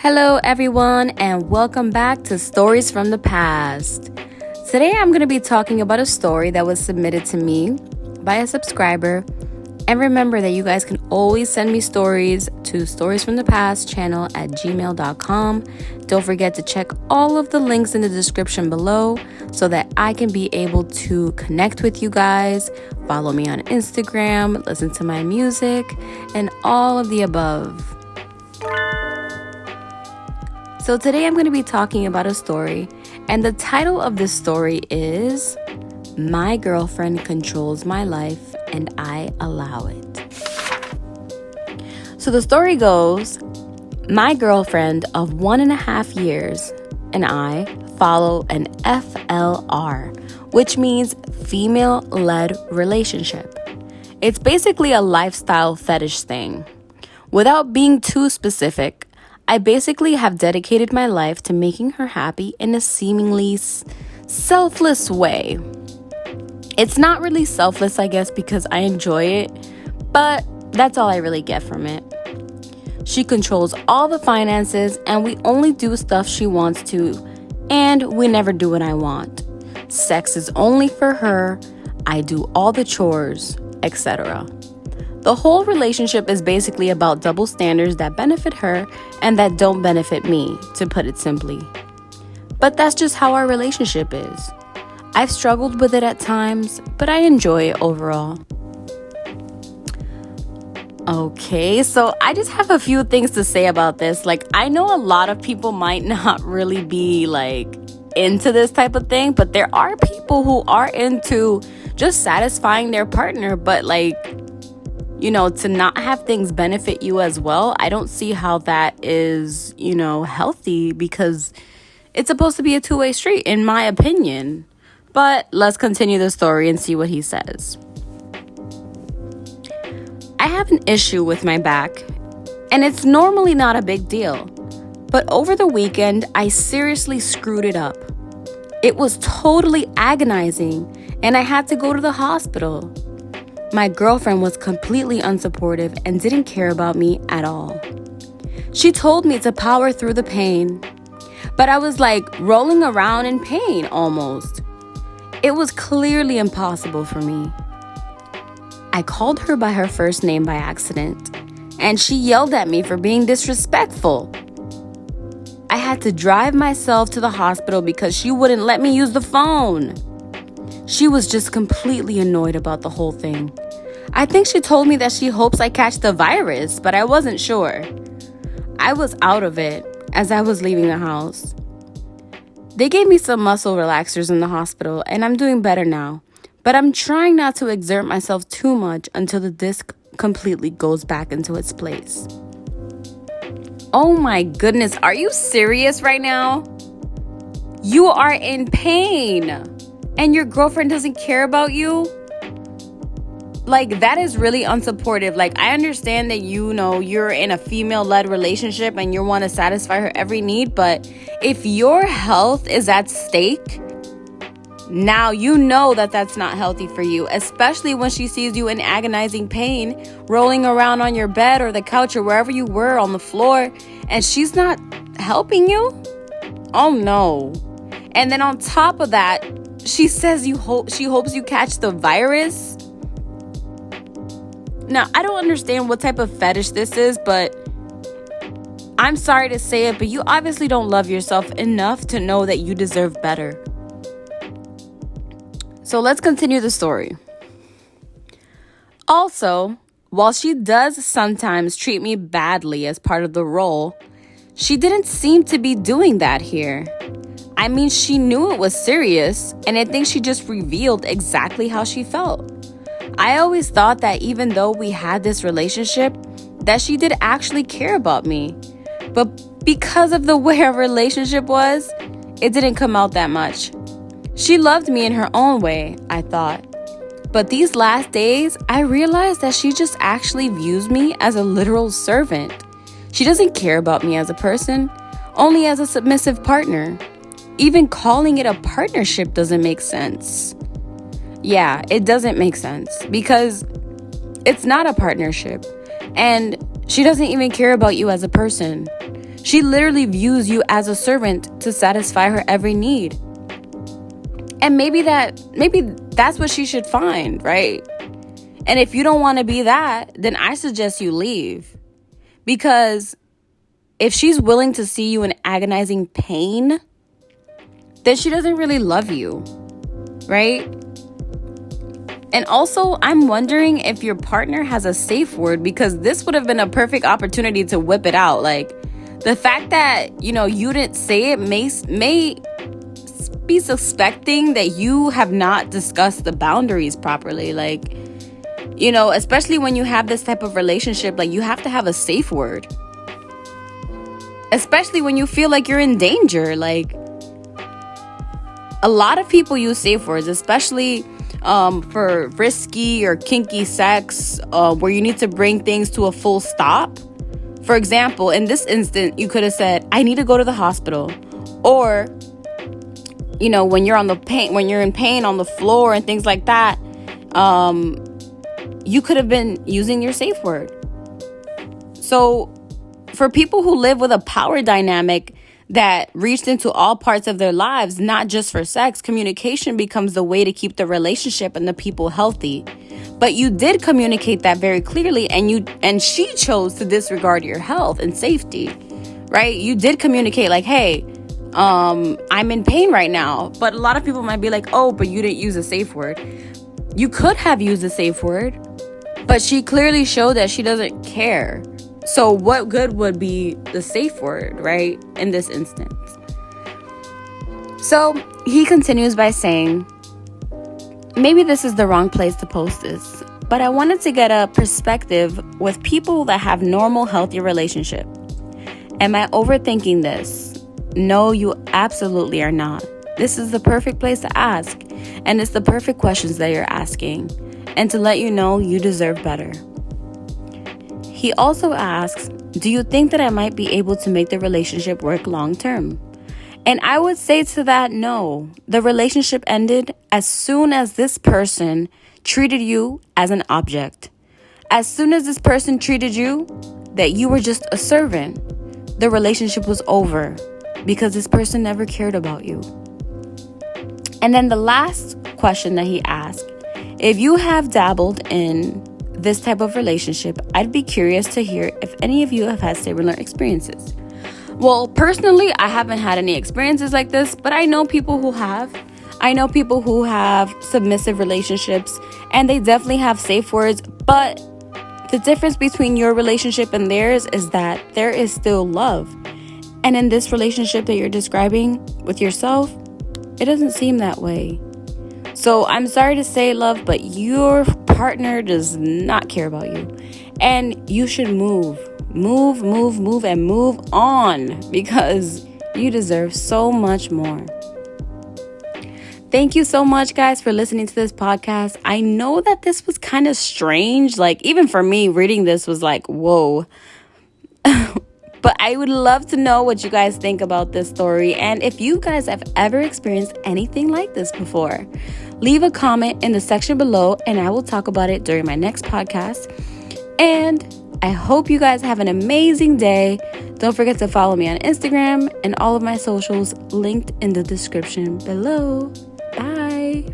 Hello, everyone, and welcome back to Stories from the Past. Today, I'm going to be talking about a story that was submitted to me by a subscriber. And remember that you guys can always send me stories to storiesfromthepastchannel@gmail.com. Don't forget to check all of the links in the description below so that I can be able to connect with you guys, follow me on Instagram, listen to my music, and all of the above. So today I'm going to be talking about a story, and the title of this story is My Girlfriend Controls My Life and I Allow It. So the story goes, my girlfriend of 1.5 years and I follow an FLR, which means female-led relationship. It's basically a lifestyle fetish thing. Without being too specific, I basically have dedicated my life to making her happy in a seemingly selfless way. It's not really selfless, I guess, because I enjoy it, but that's all I really get from it. She controls all the finances, and we only do stuff she wants to, and we never do what I want. Sex is only for her, I do all the chores, etc. The whole relationship is basically about double standards that benefit her and that don't benefit me, to put it simply. But that's just how our relationship is. I've struggled with it at times, but I enjoy it overall. Okay, so I just have a few things to say about this. I know a lot of people might not really be into this type of thing, but there are people who are into just satisfying their partner, but to not have things benefit you as well, I don't see how that is, healthy, because it's supposed to be a two-way street, in my opinion. But let's continue the story and see what he says. I have an issue with my back, and it's normally not a big deal. But over the weekend, I seriously screwed it up. It was totally agonizing, and I had to go to the hospital. My girlfriend was completely unsupportive and didn't care about me at all. She told me to power through the pain, but I was rolling around in pain almost. It was clearly impossible for me. I called her by her first name by accident, and she yelled at me for being disrespectful. I had to drive myself to the hospital because she wouldn't let me use the phone. She was just completely annoyed about the whole thing. I think she told me that she hopes I catch the virus, but I wasn't sure. I was out of it as I was leaving the house. They gave me some muscle relaxers in the hospital, and I'm doing better now. But I'm trying not to exert myself too much until the disc completely goes back into its place. Oh my goodness, are you serious right now? You are in pain, and your girlfriend doesn't care about you? That is really unsupportive. I understand that you're in a female-led relationship and you want to satisfy her every need, but if your health is at stake, now you know that that's not healthy for you, especially when she sees you in agonizing pain, rolling around on your bed or the couch or wherever you were on the floor, and she's not helping you? Oh no. And then on top of that, she says she hopes you catch the virus. Now, I don't understand what type of fetish this is, but I'm sorry to say it, but you obviously don't love yourself enough to know that you deserve better. So let's continue the story. Also, while she does sometimes treat me badly as part of the role, she didn't seem to be doing that here. I mean, she knew it was serious, and I think she just revealed exactly how she felt. I always thought that even though we had this relationship, that she did actually care about me. But because of the way our relationship was, it didn't come out that much. She loved me in her own way, I thought. But these last days, I realized that she just actually views me as a literal servant. She doesn't care about me as a person, only as a submissive partner. Even calling it a partnership doesn't make sense. Yeah, it doesn't make sense because it's not a partnership, and she doesn't even care about you as a person. She literally views you as a servant to satisfy her every need. And maybe that's what she should find, right? And if you don't want to be that, then I suggest you leave. Because if she's willing to see you in agonizing pain, then she doesn't really love you, right? And also, I'm wondering if your partner has a safe word, because this would have been a perfect opportunity to whip it out. Like, the fact that, you didn't say it may be suspecting that you have not discussed the boundaries properly. Like, especially when you have this type of relationship, like, you have to have a safe word. Especially when you feel like you're in danger. Like, a lot of people use safe words, especially for risky or kinky sex, where you need to bring things to a full stop. For example, in this instant, you could have said, I need to go to the hospital. Or, when you're in pain on the floor and things like that, you could have been using your safe word. So for people who live with a power dynamic that reached into all parts of their lives, not just for sex, communication becomes the way to keep the relationship and the people healthy. But you did communicate that very clearly, and she chose to disregard your health and safety, right? You did communicate like, hey, I'm in pain right now. But a lot of people might be like, oh, but you didn't use a safe word. You could have used a safe word, but she clearly showed that she doesn't care. So what good would be the safe word, right, in this instance? So he continues by saying, maybe this is the wrong place to post this, but I wanted to get a perspective with people that have normal, healthy relationship. Am I overthinking this? No, you absolutely are not. This is the perfect place to ask, and it's the perfect questions that you're asking, and to let you know you deserve better. He also asks, do you think that I might be able to make the relationship work long term? And I would say to that, no. The relationship ended as soon as this person treated you as an object. As soon as this person treated you that you were just a servant, the relationship was over, because this person never cared about you. And then the last question that he asked, if you have dabbled in this type of relationship, I'd be curious to hear if any of you have had similar experiences. Well, personally, I haven't had any experiences like this, but I know people who have. I know people who have submissive relationships, and they definitely have safe words. But the difference between your relationship and theirs is that there is still love. And in this relationship that you're describing with yourself, it doesn't seem that way. So I'm sorry to say, love, but your partner does not care about you. And you should move and move on, because you deserve so much more. Thank you so much, guys, for listening to this podcast. I know that this was kind of strange. Like, even for me, reading this was like, whoa. But I would love to know what you guys think about this story, and if you guys have ever experienced anything like this before. Leave a comment in the section below, and I will talk about it during my next podcast. And I hope you guys have an amazing day. Don't forget to follow me on Instagram and all of my socials linked in the description below. Bye.